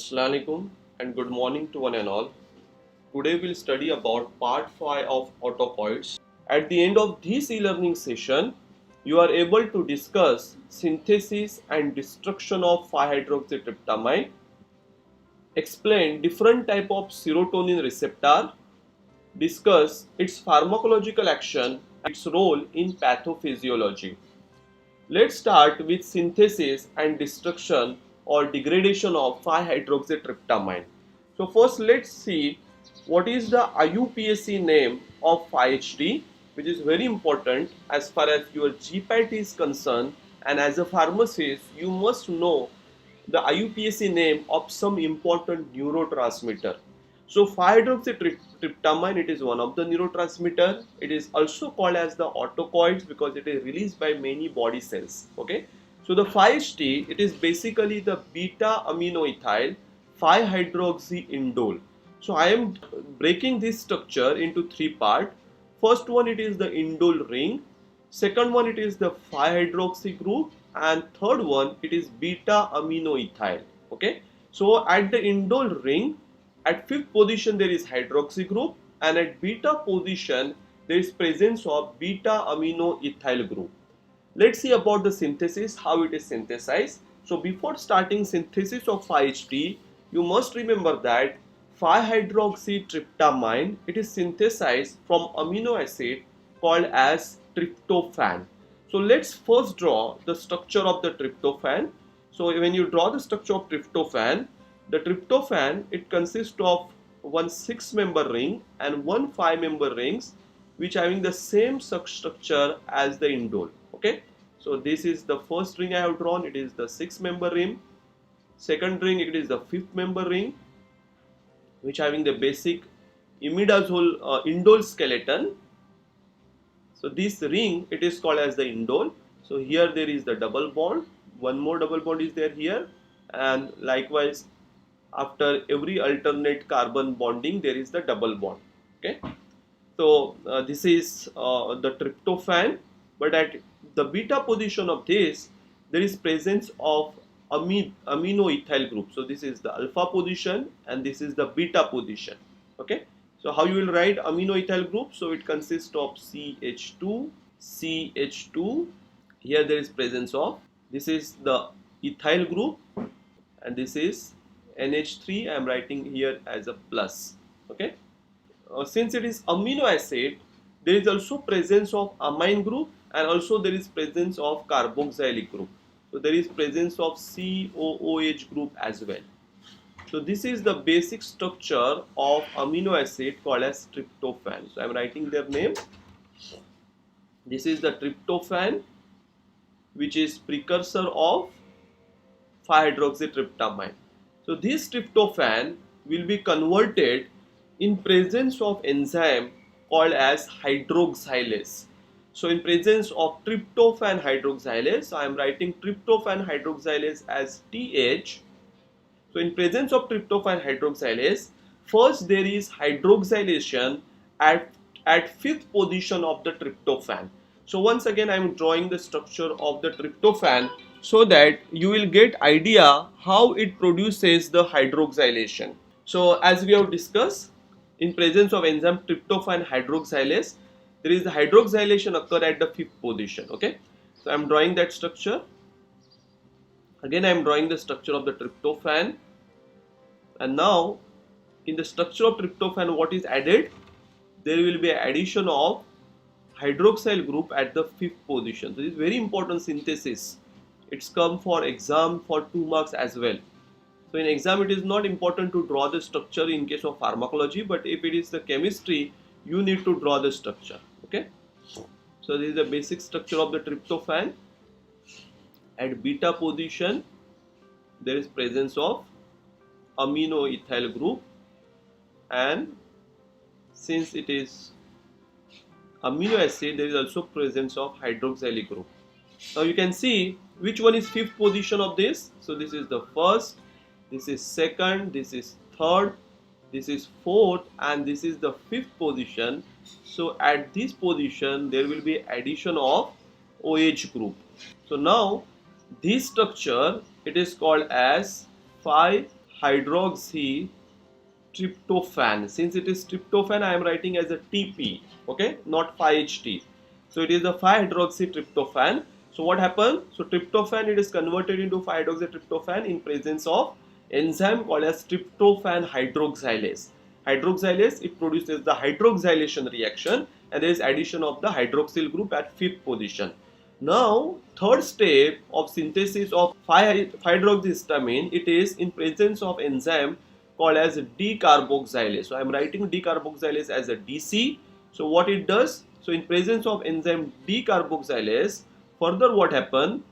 Assalamualaikum and good morning to one and all. Today we'll study about part 5 of autocoids. At the end of this e-learning session, you are able to discuss synthesis and destruction of 5-hydroxytryptamine, explain different type of serotonin receptor, discuss its pharmacological action, its role in pathophysiology. Let's start with synthesis and destruction or degradation of 5-hydroxytryptamine. So first let's see what is the IUPAC name of 5-HT, which is very important as far as your Jaypee is concerned, and as a pharmacist you must know the IUPAC name of some important neurotransmitter. So 5-hydroxytryptamine, it is one of the neurotransmitter. It is also called as the autocoids because it is released by many body cells. Okay. So the 5-HT, it is basically the beta aminoethyl 5-hydroxyindole. So I am breaking this structure into three parts. First one, it is the indole ring. Second one, it is the 5-hydroxy group, and third one, it is beta aminoethyl. Okay. So at the indole ring, at fifth position there is hydroxy group, and at beta position there is presence of beta aminoethyl group. Let's see about the synthesis, how it is synthesized. So before starting synthesis of 5-HT, you must remember that 5-hydroxytryptamine, it is synthesized from amino acid called as tryptophan. So let's first draw the structure of the tryptophan. So when you draw the structure of tryptophan, the tryptophan, it consists of one 6-member ring and one 5-member rings which having the same structure as the indole. Okay, so this is the first ring I have drawn, it is the 6-member ring. Second ring, it is the 5th-member ring which having the basic imidazole indole skeleton. So this ring, it is called as the indole. So here there is the double bond, one more double bond is there here, and likewise after every alternate carbon bonding there is the double bond. Okay, so this is the tryptophan, but at the beta position of this there is presence of aminoethyl group. So this is the alpha position and this is the beta position. Okay, so how you will write aminoethyl group? So it consists of CH2, CH2. Here there is presence of, this is the ethyl group, and this is NH3. I am writing here as a plus. Okay, since it is amino acid, there is also presence of amine group, and also there is presence of carboxylic group. So there is presence of COOH group as well. So this is the basic structure of amino acid called as tryptophan. So I am writing their name. This is the tryptophan, which is precursor of 5-hydroxytryptamine. So this tryptophan will be converted in presence of enzyme called as hydroxylase. So in presence of tryptophan hydroxylase, I am writing tryptophan hydroxylase as TH. So in presence of tryptophan hydroxylase, first there is hydroxylation at 5th position of the tryptophan. So once again I am drawing the structure of the tryptophan so that you will get idea how it produces the hydroxylation. So as we have discussed, in presence of enzyme tryptophan hydroxylase, there is the hydroxylation occur at the 5th position. Okay, so I am drawing that structure. Again I am drawing the structure of the tryptophan, and now in the structure of tryptophan what is added? There will be addition of hydroxyl group at the 5th position. So this is very important synthesis. It's come for exam for 2 marks as well. So in exam it is not important to draw the structure in case of pharmacology, but if it is the chemistry you need to draw the structure. Okay, so this is the basic structure of the tryptophan. At beta position there is presence of aminoethyl group, and since it is amino acid there is also presence of hydroxylic group. Now you can see which one is 5th position of this. So this is the first, this is second, this is third, this is 4th, and this is the 5th position. So at this position there will be addition of OH group. So now this structure, it is called as 5 5-hydroxytryptophan. Since it is tryptophan, I am writing as a TP, okay, not 5-HT. So it is the 5-hydroxytryptophan. So what happens? So tryptophan, it is converted into 5-hydroxytryptophan in presence of enzyme called as tryptophan hydroxylase. Hydroxylase, it produces the hydroxylation reaction, and there is addition of the hydroxyl group at 5th position. Now, third step of synthesis of 5-hydroxyhistamine, it is in presence of enzyme called as decarboxylase. So I am writing decarboxylase as a DC. So what it does? So in presence of enzyme decarboxylase, further what happen?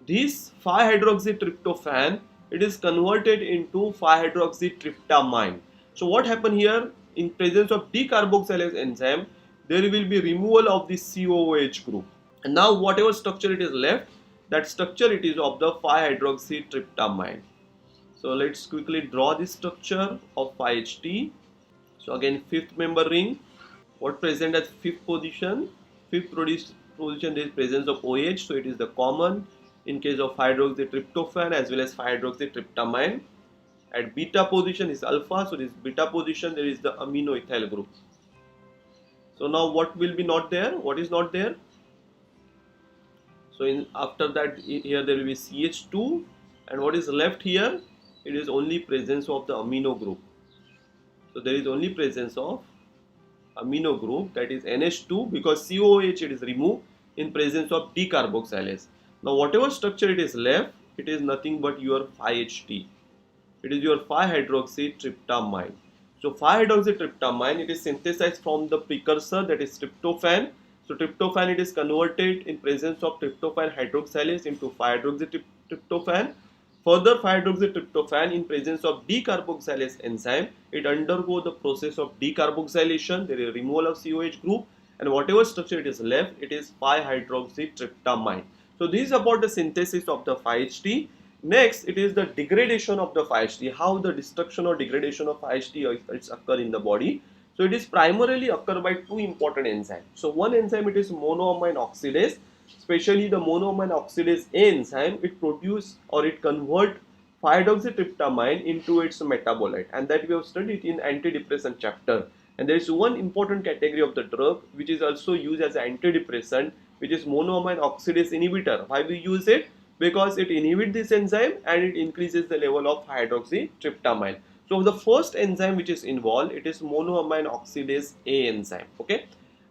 This 5-hydroxytryptophan, it is converted into 5-hydroxytryptamine. So what happen here? In presence of decarboxylase enzyme, there will be removal of the COOH group. And now whatever structure it is left, that structure it is of the 5-hydroxytryptamine. So let's quickly draw this structure of 5-HT. So again, 5th member ring. What present at 5th position? 5th position there is presence of OH, so it is the common in case of 5-hydroxytryptophan as well as 5-hydroxytryptamine. At beta position is alpha, so this beta position there is the amino ethyl group. So now what will be not there? What is not there? So after that here there will be CH2, and what is left here? It is only presence of the amino group. So there is only presence of amino group, that is NH2, because COOH it is removed in presence of decarboxylase. Now whatever structure it is left, it is nothing but your 5-HT. It is your 5-hydroxytryptamine. So 5-hydroxytryptamine, it is synthesized from the precursor, that is tryptophan. So tryptophan, it is converted in presence of tryptophan hydroxylase into 5-hydroxytryptophan. Further 5-hydroxytryptophan in presence of decarboxylase enzyme, it undergoes the process of decarboxylation. There is removal of COH group, and whatever structure it is left, it is 5-hydroxytryptamine. So this is about the synthesis of the 5-HT. Next, it is the degradation of the 5-HT. How the destruction or degradation of 5-HT occur in the body. So it is primarily occur by two important enzymes. So one enzyme, it is monoamine oxidase. Especially the monoamine oxidase A enzyme, it produce or it convert 5-hydroxytryptamine into its metabolite, and that we have studied in antidepressant chapter. And there is one important category of the drug which is also used as an antidepressant, which is monoamine oxidase inhibitor. Why we use it? Because it inhibits this enzyme and it increases the level of hydroxytryptamine. So the first enzyme which is involved, it is monoamine oxidase A enzyme. Okay.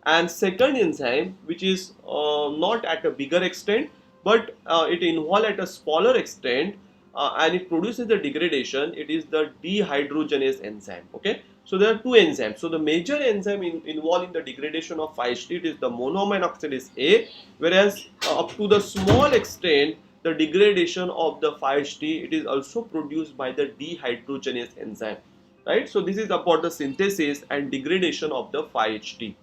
And second enzyme, which is not at a bigger extent, but it involved at a smaller extent, and it produces the degradation, it is the dehydrogenase enzyme. Okay, so there are two enzymes. So the major enzyme involved in the degradation of 5-HT, it is the monoamine oxidase A, whereas up to the small extent, the degradation of the 5-HT, it is also produced by the dehydrogenase enzyme. Right, so this is about the synthesis and degradation of the 5-HT.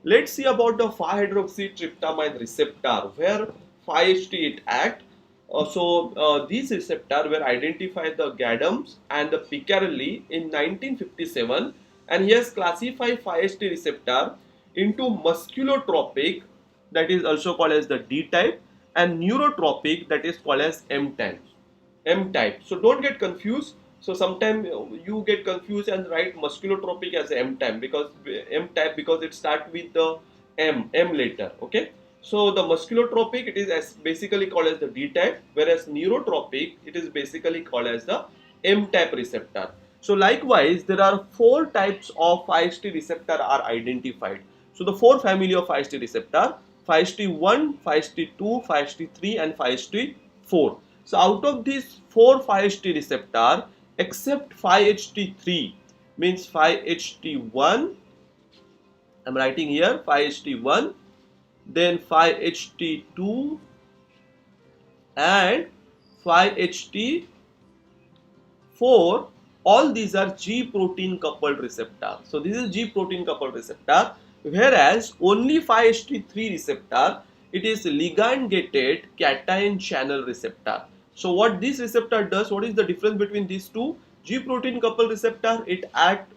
Let's see about the 5-hydroxytryptamine receptor, where 5-HT it act. These receptors were identified the Gadams and the Picarelli in 1957, and he has classified 5-HT receptor into musculotropic, that is also called as the D type, and neurotropic, that is called as M type. So don't get confused. So sometimes you get confused and write musculotropic as M type because it starts with the M letter. Okay. So the musculotropic, it is basically called as the D type, whereas neurotropic, it is basically called as the M type receptor. So likewise, there are 4 types of 5-HT receptor are identified. So the 4 family of 5-HT receptor: 5-HT1, 5-HT2, 5-HT3, and 5-HT4. So out of these 4 5-HT receptor, except 5-HT3, means 5-HT1, I am writing here 5-HT1, then 5-HT2 and 5-HT4, all these are G protein coupled receptor. So this is G protein coupled receptor, whereas only 5-HT3 receptor, it is ligand gated cation channel receptor. So what this receptor does, what is the difference between these two? G protein coupled receptor, it acts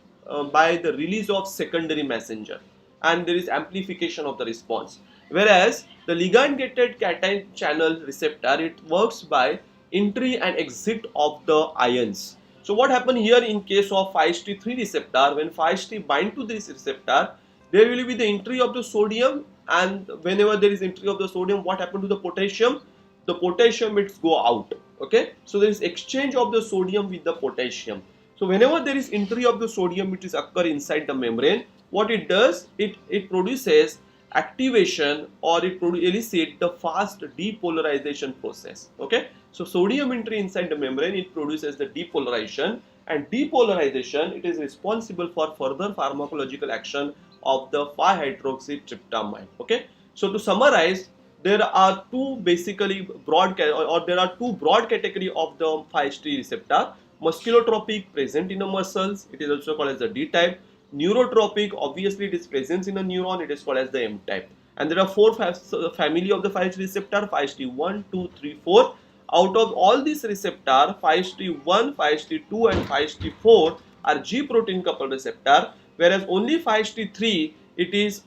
by the release of secondary messenger, and there is amplification of the response. Whereas the ligand gated cation channel receptor, it works by entry and exit of the ions. So what happen here in case of 5HT3 receptor, when 5HT bind to this receptor, there will be the entry of the sodium, and whenever there is entry of the sodium, what happen to the potassium? The potassium it go out. Okay, so there is exchange of the sodium with the potassium. So whenever there is entry of the sodium, it is occur inside the membrane. What it does, it produces activation, or it elicit the fast depolarization process. Okay, so sodium entry inside the membrane, it produces the depolarization, and depolarization it is responsible for further pharmacological action of the 5-hydroxytryptamine. Okay, so to summarize, there are two basically broad or there are two broad category of the 5HT receptor. Musculotropic, present in the muscles, it is also called as the D type. Neurotropic, obviously it is present in a neuron, it is called as the M type. And there are four family of the 5HT receptor, 5HT1, 2, 3, 4. Out of all these receptor, 5HT1, 5HT2 and 5HT4 are G protein coupled receptor, whereas only 5HT3 it is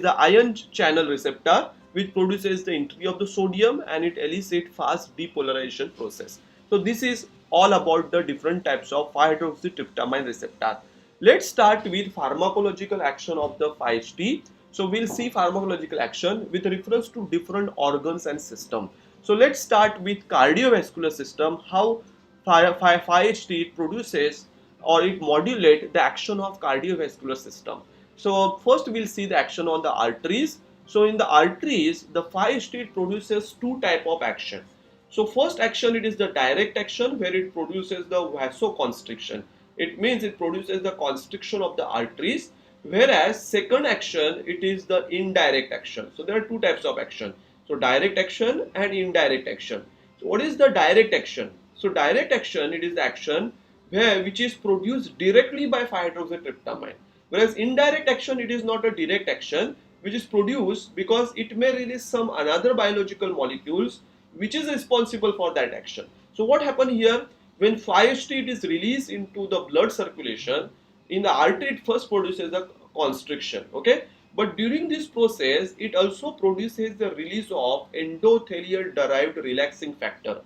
the ion channel receptor, which produces the entry of the sodium and it elicits fast depolarization process. So this is all about the different types of 5-hydroxytryptamine receptor. Let's start with pharmacological action of the 5HT. So we'll see pharmacological action with reference to different organs and system. So let's start with cardiovascular system, how 5HT produces or it modulates the action of cardiovascular system. So first we'll see the action on the arteries. So in the arteries, the 5HT produces two type of action. So first action, it is the direct action, where it produces the vasoconstriction. It means it produces the constriction of the arteries, whereas second action, it is the indirect action. So there are two types of action. So direct action and indirect action. So what is the direct action? So direct action, it is the action which is produced directly by 5-hydroxytryptamine, whereas indirect action, it is not a direct action which is produced because it may release some another biological molecules which is responsible for that action. So what happened here, when 5HT is released into the blood circulation, in the artery it first produces the constriction, okay, but during this process it also produces the release of endothelial derived relaxing factor.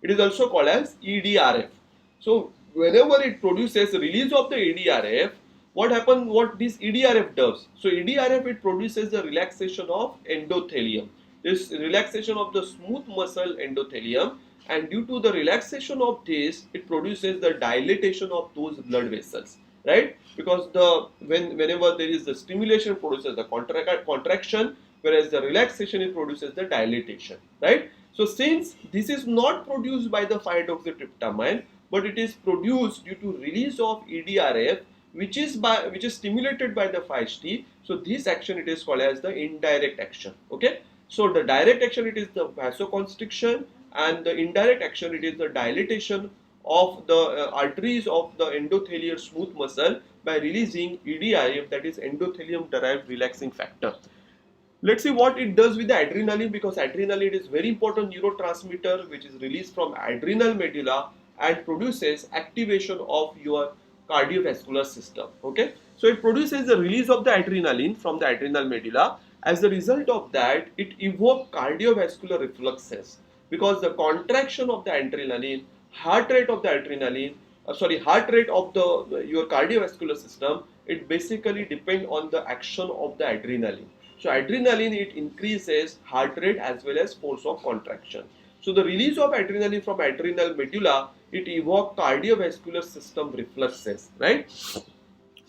It is also called as EDRF. So whenever it produces release of the EDRF, what this EDRF does? So EDRF, it produces the relaxation of endothelium. This relaxation of the smooth muscle endothelium, and due to the relaxation of this, it produces the dilatation of those blood vessels, right? Because whenever there is the stimulation, it produces the contraction, whereas the relaxation, it produces the dilatation, right? So since this is not produced by the 5-hydroxytryptamine, but it is produced due to release of EDRF, which is stimulated by the 5HT. So this action, it is called as the indirect action. Okay. So the direct action, it is the vasoconstriction, and the indirect action, it is the dilatation of the arteries of the endothelial smooth muscle by releasing EDRF, that is endothelium derived relaxing factor. Let's see what it does with the adrenaline, because adrenaline is very important neurotransmitter which is released from adrenal medulla and produces activation of your cardiovascular system. Okay, so it produces the release of the adrenaline from the adrenal medulla. As a result of that, it evokes cardiovascular reflexes, because the contraction of the adrenaline, heart rate of the adrenaline, heart rate of your cardiovascular system, it basically depends on the action of the adrenaline. So adrenaline, it increases heart rate as well as force of contraction. So the release of adrenaline from adrenal medulla, it evokes cardiovascular system reflexes, right?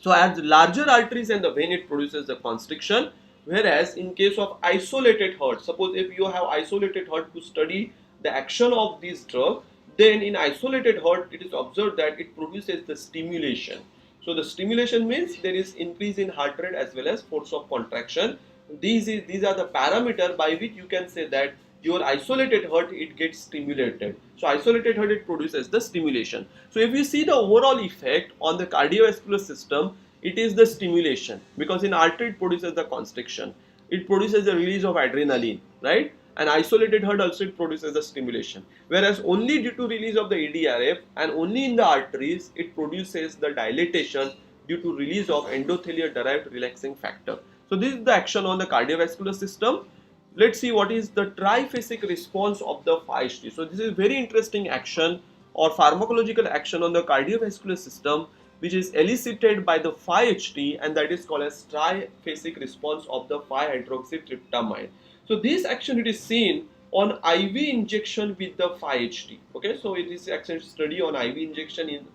So as larger arteries and the vein, it produces the constriction, whereas in case of isolated heart, suppose if you have isolated heart to study the action of this drug, then in isolated heart, it is observed that it produces the stimulation. So the stimulation means there is increase in heart rate as well as force of contraction. These are the parameter by which you can say that your isolated heart, it gets stimulated. So isolated heart, it produces the stimulation. So if you see the overall effect on the cardiovascular system, it is the stimulation, because in artery it produces the constriction, it produces the release of adrenaline, right? And isolated heart also, it produces the stimulation, whereas only due to release of the EDRF and only in the arteries, it produces the dilatation due to release of endothelial derived relaxing factor. So this is the action on the cardiovascular system. Let's see what is the triphasic response of the 5HT. So this is very interesting action or pharmacological action on the cardiovascular system, which is elicited by the 5-HT, and that is called as triphasic response of the 5-hydroxytryptamine. So this action it is seen on IV injection with the 5-HT. Okay, so it is actually study on IV injection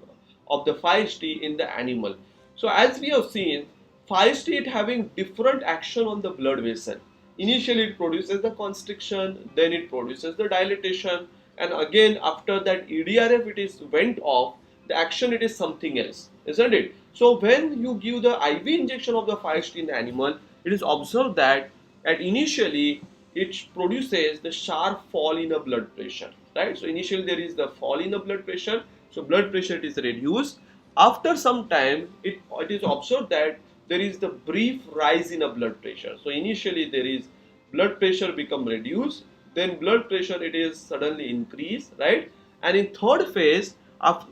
of the 5-HT in the animal. So as we have seen, 5-HT it having different action on the blood vessel. Initially it produces the constriction, then it produces the dilatation, and again after that EDRF it is went off, the action it is something else, isn't it? So when you give the IV injection of the 5-HT in the animal, it is observed that initially it produces the sharp fall in the blood pressure, right? So initially there is the fall in the blood pressure, so blood pressure is reduced. After some time it is observed that there is the brief rise in a blood pressure. So initially there is blood pressure become reduced, then blood pressure it is suddenly increased, right? And in third phase,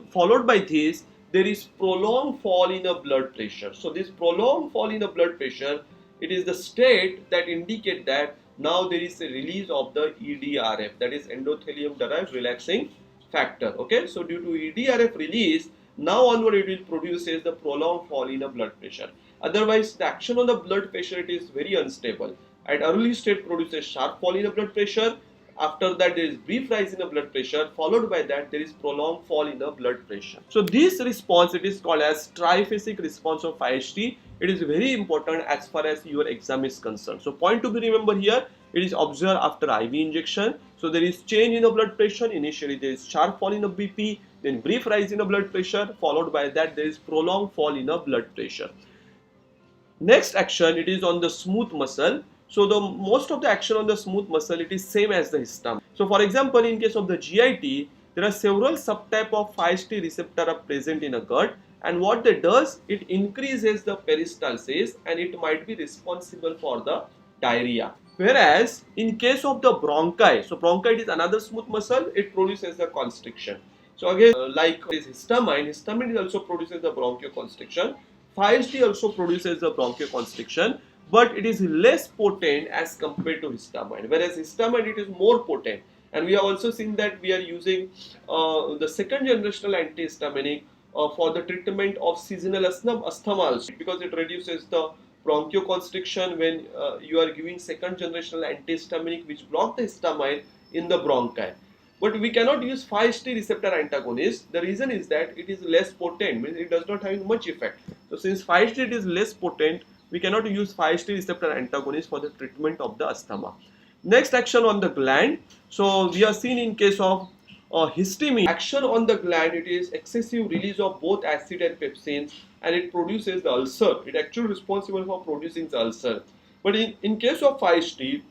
followed by this, there is prolonged fall in the blood pressure. So this prolonged fall in the blood pressure, it is the state that indicate that now there is a release of the EDRF, that is endothelium derived relaxing factor. Okay, so due to EDRF release, now onward it will produces the prolonged fall in the blood pressure. Otherwise, the action on the blood pressure it is very unstable. At early state produces sharp fall in the blood pressure. After that there is brief rise in the blood pressure. Followed by that there is prolonged fall in the blood pressure. So this response it is called as triphasic response of 5-HT. It is very important as far as your exam is concerned. So point to be remembered here, it is observed after IV injection. So there is change in the blood pressure. Initially there is sharp fall in the BP, then brief rise in the blood pressure. Followed by that there is prolonged fall in the blood pressure. Next action it is on the smooth muscle. So the most of the action on the smooth muscle it is same as the histamine. So for example, in case of the GIT, there are several subtype of 5-HT receptor are present in a gut, and what they does, it increases the peristalsis and it might be responsible for the diarrhea. Whereas in case of the bronchi, so bronchi is another smooth muscle, it produces the constriction. So again, like this histamine also produces the bronchoconstriction. 5-HT also produces the bronchoconstriction, but it is less potent as compared to histamine. Whereas histamine it is more potent, and we have also seen that we are using the second generational antihistaminic for the treatment of seasonal asthma also, because it reduces the bronchoconstriction when you are giving second generational antihistaminic which block the histamine in the bronchi. But we cannot use 5-HT receptor antagonist. The reason is that it is less potent, means it does not have much effect. So since 5-HT it is less potent, we cannot use 5-HT receptor antagonist for the treatment of the asthma. Next action on the gland. So we are seen in case of histamine. Action on the gland, it is excessive release of both acid and pepsins, and it produces the ulcer. It actually responsible for producing the ulcer. But in case of 5-HT,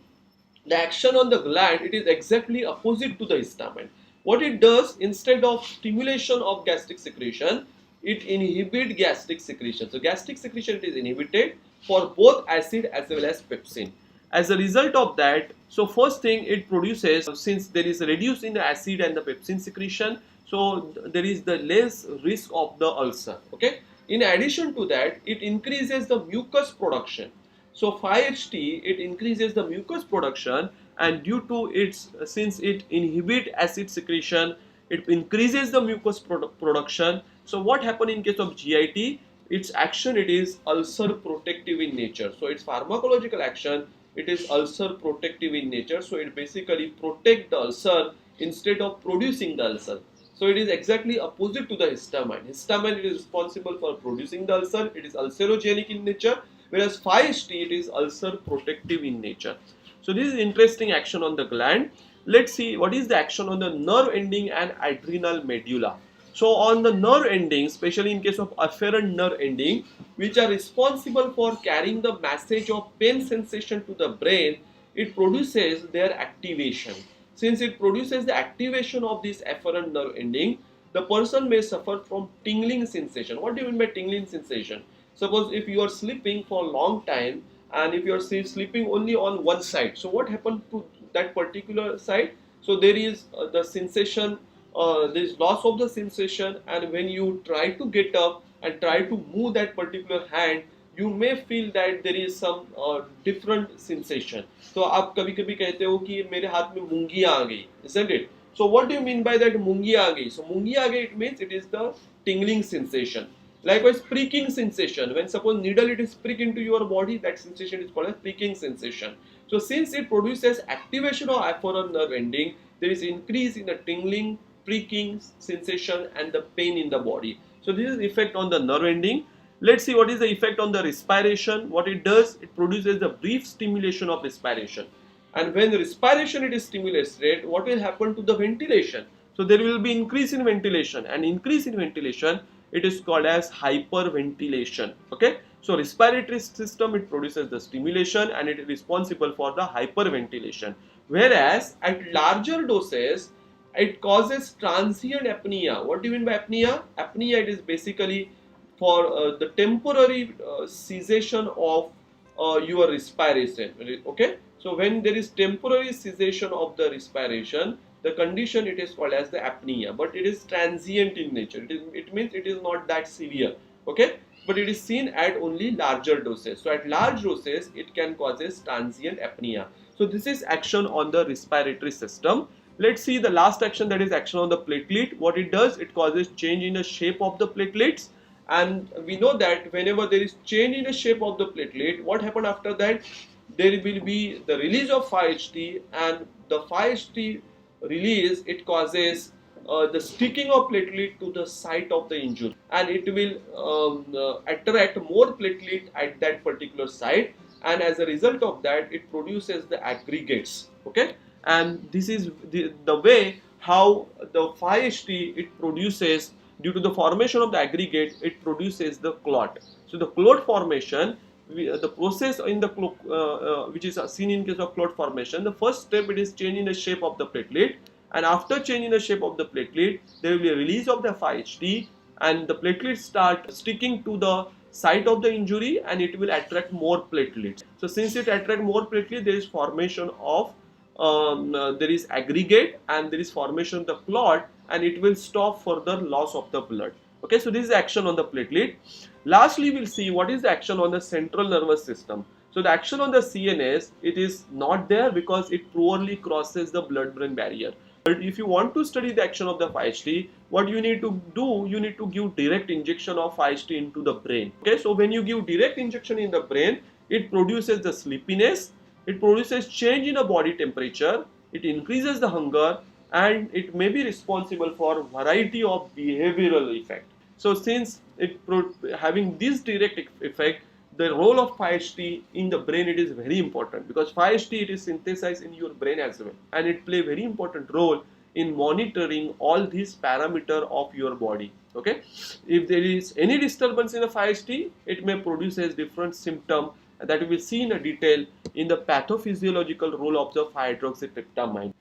the action on the gland, it is exactly opposite to the histamine. What it does, instead of stimulation of gastric secretion, it inhibits gastric secretion. So gastric secretion it is inhibited for both acid as well as pepsin. As a result of that, so first thing it produces, since there is a reduce in the acid and the pepsin secretion, so there is the less risk of the ulcer. Okay. In addition to that, it increases the mucus production. So 5-HT it increases the mucus production, and due to its, since it inhibits acid secretion, it increases the mucus production. So what happens in case of GIT? Its action it is ulcer protective in nature. So its pharmacological action, it is ulcer protective in nature. So it basically protect the ulcer instead of producing the ulcer. So it is exactly opposite to the histamine. Histamine it is responsible for producing the ulcer. It is ulcerogenic in nature. Whereas 5-HT it is ulcer protective in nature. So this is interesting action on the gland. Let's see what is the action on the nerve ending and adrenal medulla. So on the nerve ending, especially in case of afferent nerve ending, which are responsible for carrying the message of pain sensation to the brain, it produces their activation. Since it produces the activation of this afferent nerve ending, the person may suffer from tingling sensation. What do you mean by tingling sensation? Suppose if you are sleeping for a long time, and if you are sleeping only on one side, so what happened to that particular side? So there is the sensation, there is loss of the sensation, and when you try to get up and try to move that particular hand, you may feel that there is some different sensation. So आप कभी-कभी कहते हो कि मेरे हाथ में मूंगियां आ गई, isn't it? So what do you mean by that mungi age? So mungi age, it means it is the tingling sensation. Likewise, pricking sensation. When suppose needle it is prick into your body, that sensation is called as pricking sensation. So since it produces activation of afferent nerve ending, there is increase in the tingling, pricking sensation and the pain in the body. So this is effect on the nerve ending. Let's see what is the effect on the respiration. What it does, it produces the brief stimulation of respiration. And when respiration it is stimulated, what will happen to the ventilation? So there will be increase in ventilation, and increase in ventilation, it is called as hyperventilation. Okay, so respiratory system, it produces the stimulation and it is responsible for the hyperventilation. Whereas at larger doses, it causes transient apnea. What do you mean by apnea? Apnea, it is basically for the temporary cessation of your respiration. Okay, so when there is temporary cessation of the respiration, the condition it is called as the apnea, but it is transient in nature. It means it is not that severe. Okay, but it is seen at only larger doses. So at large doses, it can causes transient apnea. So this is action on the respiratory system. Let's see the last action, that is action on the platelet. What it does, it causes change in the shape of the platelets. And we know that whenever there is change in the shape of the platelet, what happened after that? There will be the release of 5-HT, and the 5-HT release, it causes the sticking of platelet to the site of the injury, and it will attract more platelet at that particular site, and as a result of that, it produces the aggregates. Okay, and this is the way how the 5-HT it produces. Due to the formation of the aggregate, it produces the clot. So the clot formation, the process in the which is seen in case of clot formation, the first step, it is changing the shape of the platelet, and after changing the shape of the platelet, there will be a release of the 5-HT, and the platelets start sticking to the site of the injury, and it will attract more platelets. So since it attracts more platelets, there is formation of there is aggregate, and there is formation of the clot, and it will stop further loss of the blood. Okay, so this is action on the platelet. Lastly, we'll see what is the action on the central nervous system. So the action on the CNS, it is not there because it poorly crosses the blood-brain barrier. But if you want to study the action of the 5-HT, what you need to do, you need to give direct injection of 5-HT into the brain. Okay, so when you give direct injection in the brain, it produces the sleepiness, it produces change in the body temperature, it increases the hunger, and it may be responsible for variety of behavioral effect. So since it having this direct effect, the role of 5-HT in the brain, it is very important, because 5-HT it is synthesized in your brain as well, and it play very important role in monitoring all these parameter of your body. Okay, if there is any disturbance in the 5-HT, it may produce a different symptom that we will see in a detail in the pathophysiological role of the 5-hydroxytryptamine.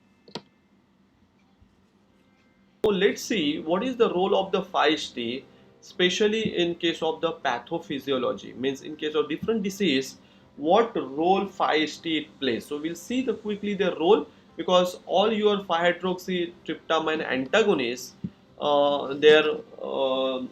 So let's see what is the role of the 5-HT, especially in case of the pathophysiology, means in case of different disease, what role 5-HT plays. So we'll see quickly their role, because all your 5-hydroxytryptamine antagonists, their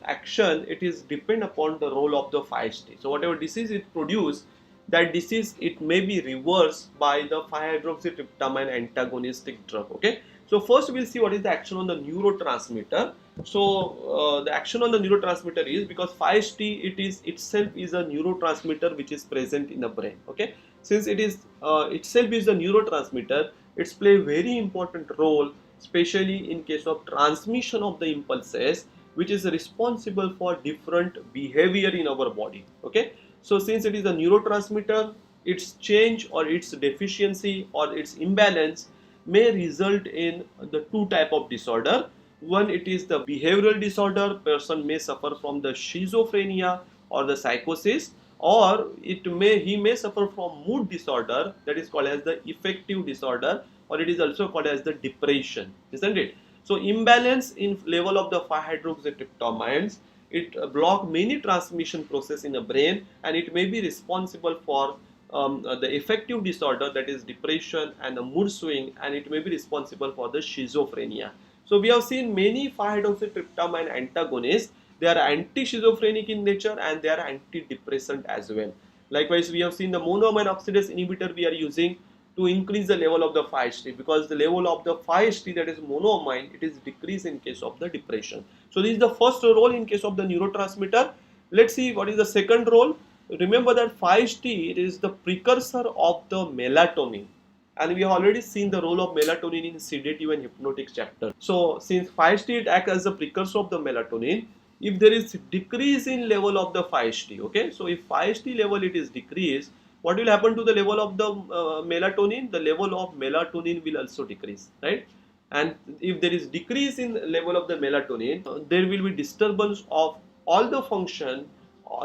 action, it is depend upon the role of the 5-HT. So whatever disease it produce, that disease it may be reversed by the 5-hydroxytryptamine antagonistic drug. Okay, so first we'll see what is the action on the neurotransmitter. So the action on the neurotransmitter is, because 5-HT it is itself is a neurotransmitter which is present in the brain. Okay, since it is itself is a neurotransmitter, it's play very important role, especially in case of transmission of the impulses, which is responsible for different behavior in our body. Okay, so since it is a neurotransmitter, its change or its deficiency or its imbalance may result in the two type of disorder. One, it is the behavioral disorder. Person may suffer from the schizophrenia or the psychosis, or he may suffer from mood disorder, that is called as the affective disorder, or it is also called as the depression, isn't it? So imbalance in level of the 5-hydroxytryptamines, it block many transmission process in the brain, and it may be responsible for the affective disorder, that is depression and the mood swing, and it may be responsible for the schizophrenia. So we have seen many 5-hydroxytryptamine antagonists. They are anti-schizophrenic in nature, and they are antidepressant as well. Likewise, we have seen the monoamine oxidase inhibitor we are using to increase the level of the 5-HT, because the level of the 5-HT, that is monoamine, it is decreased in case of the depression. So this is the first role in case of the neurotransmitter. Let's see what is the second role. Remember that 5-HT, it is the precursor of the melatonin, and we have already seen the role of melatonin in sedative and hypnotic chapter. So since 5-HT it acts as the precursor of the melatonin, if there is decrease in level of the 5-HT, okay, so if 5-HT level it is decreased, what will happen to the level of the melatonin? The level of melatonin will also decrease, right? And if there is decrease in level of the melatonin, there will be disturbance of all the function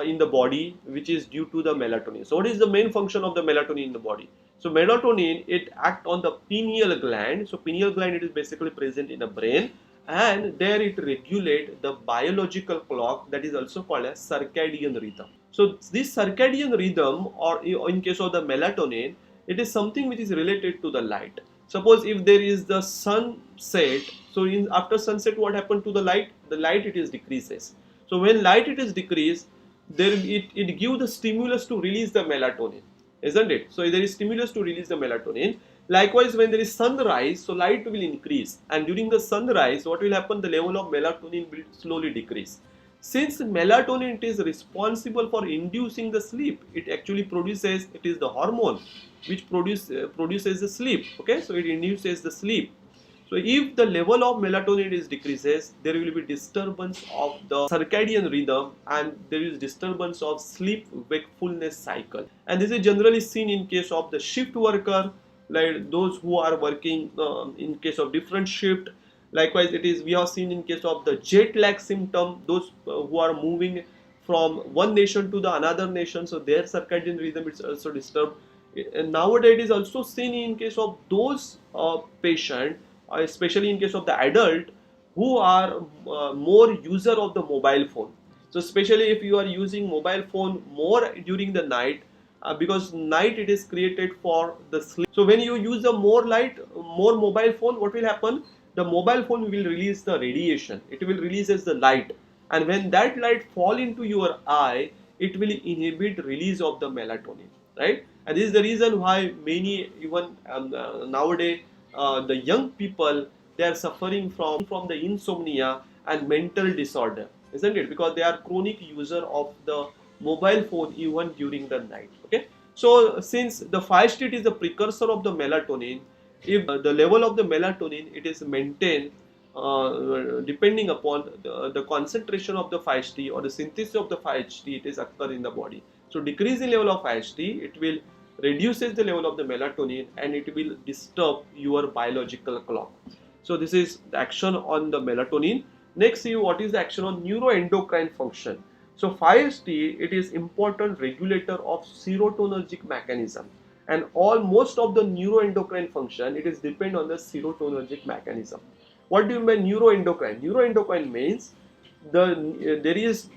in the body which is due to the melatonin. So what is the main function of the melatonin in the body? So melatonin, it acts on the pineal gland. So pineal gland, it is basically present in the brain, and there it regulates the biological clock that is also called as circadian rhythm. So this circadian rhythm, or in case of the melatonin, it is something which is related to the light. Suppose if there is the sunset, so after sunset what happened to the light? The light, it is decreases. So when light it is decreased, there it gives the stimulus to release the melatonin, isn't it? So there is stimulus to release the melatonin. Likewise, when there is sunrise, so light will increase, and during the sunrise, what will happen? The level of melatonin will slowly decrease. Since melatonin is responsible for inducing the sleep, it actually produces, it is the hormone which produces the sleep, okay, so it induces the sleep. So if the level of melatonin is decreases, there will be disturbance of the circadian rhythm, and there is disturbance of sleep wakefulness cycle. And this is generally seen in case of the shift worker, like those who are working in case of different shift. Likewise, it is, we have seen in case of the jet lag symptom, those who are moving from one nation to the another nation, so their circadian rhythm is also disturbed. And nowadays it is also seen in case of those patient, especially in case of the adult who are more user of the mobile phone. So especially if you are using mobile phone more during the night, because night it is created for the sleep. So when you use the more mobile phone, what will happen? The mobile phone will release the radiation. It will releases the light, and when that light fall into your eye, it will inhibit release of the melatonin, right? And this is the reason why many, even nowadays, the young people, they are suffering from the insomnia and mental disorder, isn't it? Because they are chronic user of the mobile phone even during the night. Okay, so since the 5-HT is the precursor of the melatonin, if the level of the melatonin it is maintained depending upon the concentration of the 5-HT or the synthesis of the 5-HT, it is occur in the body. So decrease in level of 5-HT, it will reduces the level of the melatonin, and it will disturb your biological clock. So this is the action on the melatonin. Next, see what is the action on neuroendocrine function. So 5-HT, it is important regulator of serotonergic mechanism, and most of the neuroendocrine function, it is depend on the serotonergic mechanism. What do you mean neuroendocrine? Neuroendocrine means there is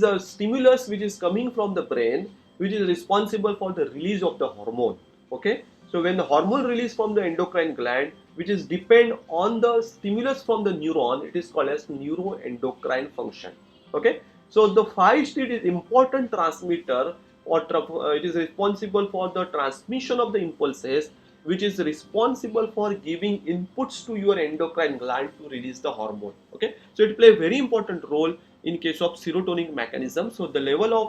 a stimulus which is coming from the brain, which is responsible for the release of the hormone. Okay, so when the hormone release from the endocrine gland, which is depend on the stimulus from the neuron, it is called as neuroendocrine function. Okay, so the 5-HT is important transmitter, or it is responsible for the transmission of the impulses, which is responsible for giving inputs to your endocrine gland to release the hormone. Okay, so it play a very important role in case of serotonin mechanism. So the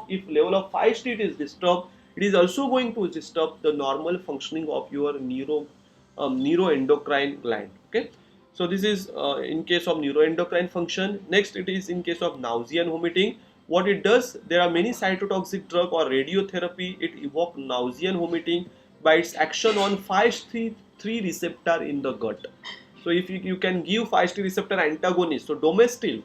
if level of 5-HT is disturbed, it is also going to disturb the normal functioning of your neuroendocrine gland. Okay, so this is in case of neuroendocrine function. Next, it is in case of nausea and vomiting. What it does, there are many cytotoxic drug or radiotherapy, it evoke nausea and vomiting by its action on 5-HT3 receptor in the gut. So if you can give 5-HT receptor antagonist, so Domestil,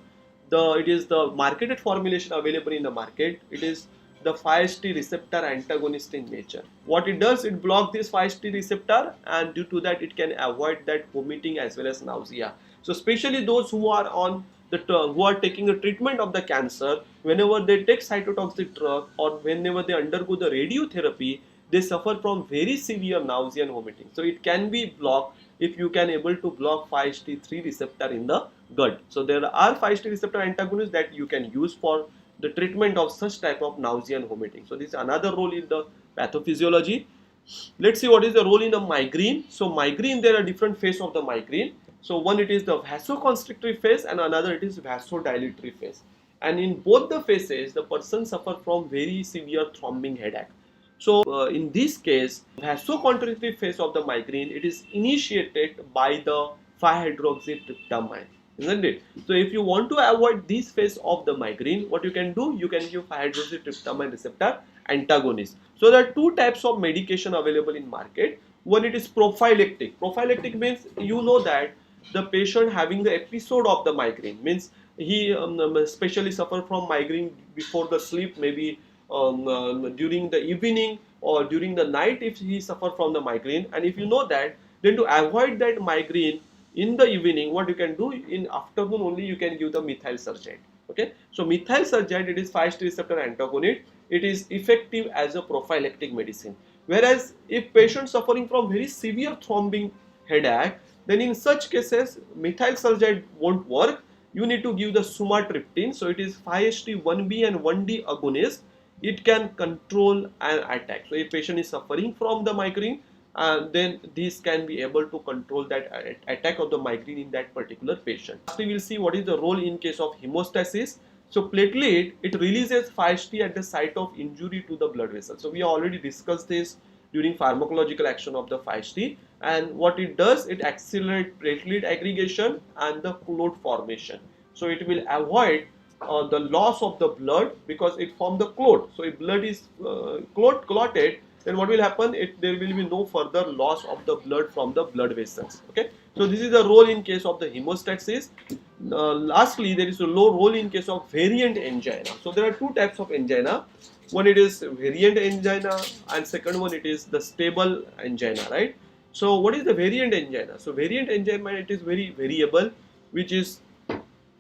it is the marketed formulation available in the market. It is the 5-HT receptor antagonist in nature. What it does, it blocks this 5-HT receptor, and due to that it can avoid that vomiting as well as nausea. So especially those who are on who are taking a treatment of the cancer, whenever they take cytotoxic drug or whenever they undergo the radiotherapy, they suffer from very severe nausea and vomiting. So it can be blocked if you can able to block 5-HT3 receptor in the gut. So there are 5-HT receptor antagonists that you can use for the treatment of such type of nausea and vomiting. So this is another role in the pathophysiology. Let's see what is the role in a migraine. So migraine, there are different phases of the migraine. So one, it is the vasoconstrictory phase, and another it is vasodilatory phase. And in both the phases, the person suffer from very severe throbbing headache. So in this case, vasoconstrictory phase of the migraine, it is initiated by the 5-hydroxytryptamine, isn't it? So if you want to avoid this phase of the migraine, what you can do, you can give 5-hydroxytryptamine receptor antagonist. So there are two types of medication available in market. One, it is prophylactic. Prophylactic means you know that the patient having the episode of the migraine, means he especially suffer from migraine before the sleep, maybe during the evening or during the night if he suffer from the migraine. And if you know that, then to avoid that migraine in the evening, what you can do, in afternoon only you can give the methyl sergate. Okay, so methyl sergate, it is 5-HT receptor antagonist. It is effective as a prophylactic medicine. Whereas if patient suffering from very severe throbbing headache, then in such cases methyl sergate won't work. You need to give the sumatriptan. So it is 5-HT 1B and 1D agonist. It can control an attack. So if patient is suffering from the migraine, then this can be able to control that attack of the migraine in that particular patient. Lastly, we will see what is the role in case of hemostasis. So platelet, it releases 5-HT at the site of injury to the blood vessel. So we already discussed this during pharmacological action of the 5-HT, and what it does, it accelerates platelet aggregation and the clot formation. So it will avoid the loss of the blood because it forms the clot. So if blood is clotted, then what will happen? There will be no further loss of the blood from the blood vessels. Okay. So this is the role in case of the hemostasis. Lastly, there is a low role in case of variant angina. So there are two types of angina. One, it is variant angina, and second one, it is the stable angina, right? So what is the variant angina? So variant angina, it is very variable, which is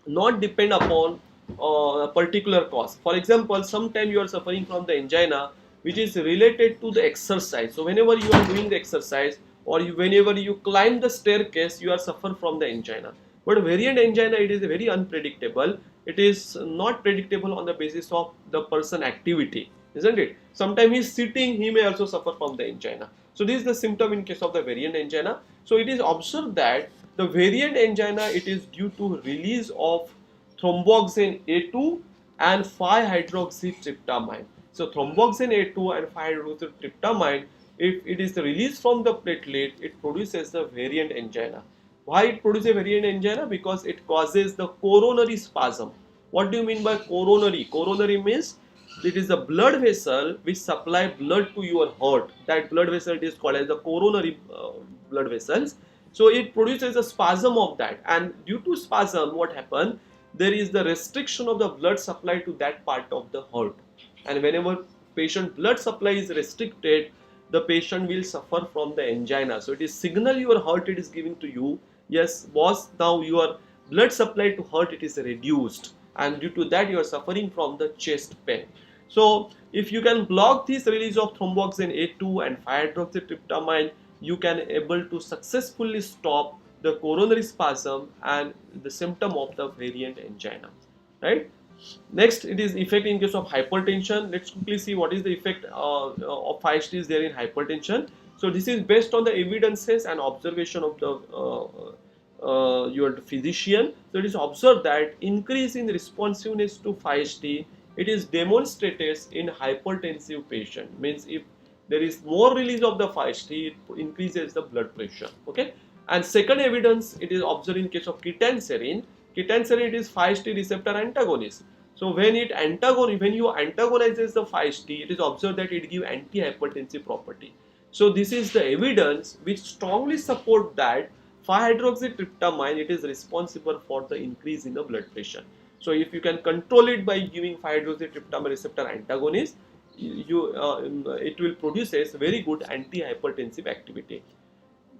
not depend upon a particular cause. For example, sometimes you are suffering from the angina which is related to the exercise. So whenever you are doing the exercise, or whenever you climb the staircase, you are suffer from the angina. But variant angina, it is very unpredictable. It is not predictable on the basis of the person activity, isn't it? Sometimes he is sitting, he may also suffer from the angina. So this is the symptom in case of the variant angina. So it is observed that the variant angina, it is due to release of thromboxane A2 and 5-hydroxytryptamine. So thromboxane A2 and 5-hydroxytryptamine, if it is released from the platelet, it produces the variant angina. Why it produces a variant angina? Because it causes the coronary spasm. What do you mean by coronary? Coronary means it is the blood vessel which supply blood to your heart. That blood vessel is called as the coronary blood vessels. So it produces a spasm of that, and due to spasm, what happens? There is the restriction of the blood supply to that part of the heart, and whenever patient blood supply is restricted, the patient will suffer from the angina. So it is signal your heart, it is giving to you, yes boss, now your blood supply to heart, it is reduced, and due to that you are suffering from the chest pain. So if you can block this release of thromboxane A2 and 5-hydroxytryptamine, you can able to successfully stop the coronary spasm and the symptom of the variant angina, right? Next, it is effect in case of hypertension. Let's quickly see what is the effect of 5-HT is there in hypertension. So this is based on the evidences and observation of the your physician. So it is observed that increase in responsiveness to 5-HT, it is demonstrated in hypertensive patient. Means if there is more release of the 5-HT, it increases the blood pressure. Okay. And second evidence, it is observed in case of ketanserin. Ketanserin, it is 5-HT receptor antagonist. So when you antagonizes the 5-HT, it is observed that it gives antihypertensive property. So this is the evidence which strongly support that 5-hydroxytryptamine, it is responsible for the increase in the blood pressure. So if you can control it by giving 5-hydroxytryptamine receptor antagonist, it will produce a very good antihypertensive activity.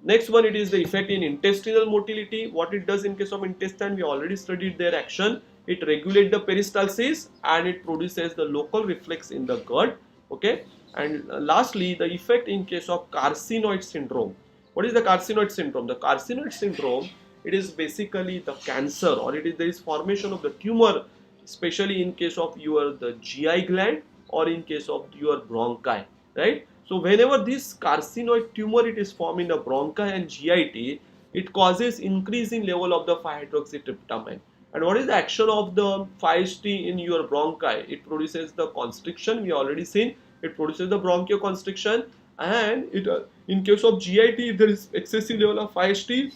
Next one, it is the effect in intestinal motility. What it does in case of intestine, we already studied their action. It regulates the peristalsis and it produces the local reflex in the gut. Okay. And lastly, the effect in case of carcinoid syndrome. What is the carcinoid syndrome? The carcinoid syndrome, it is basically the cancer, or there is formation of the tumor, especially in case of the GI gland or in case of your bronchi, right? So whenever this carcinoid tumor it is formed in the bronchi and GIT, it causes increase in level of the 5-hydroxytryptamine. And what is the action of the 5-HT in your bronchi? It produces the constriction. We already seen it produces the bronchoconstriction, and it in case of GIT, if there is excessive level of 5-HT,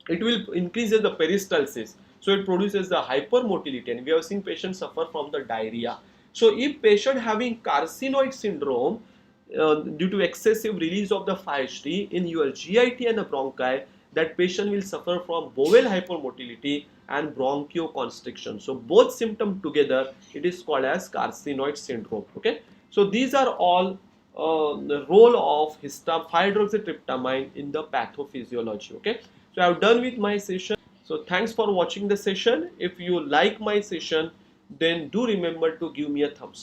it will increase the peristalsis. So it produces the hypermotility, and we have seen patients suffer from the diarrhea. So if patient having carcinoid syndrome due to excessive release of the 5-HT in your GIT and the bronchi, that patient will suffer from bowel hypermotility and bronchoconstriction. So both symptoms together, it is called as carcinoid syndrome. Okay. So these are all the role of 5-hydroxytryptamine in the pathophysiology. Okay. So I have done with my session. So thanks for watching the session. If you like my session, then do remember to give me a thumbs up.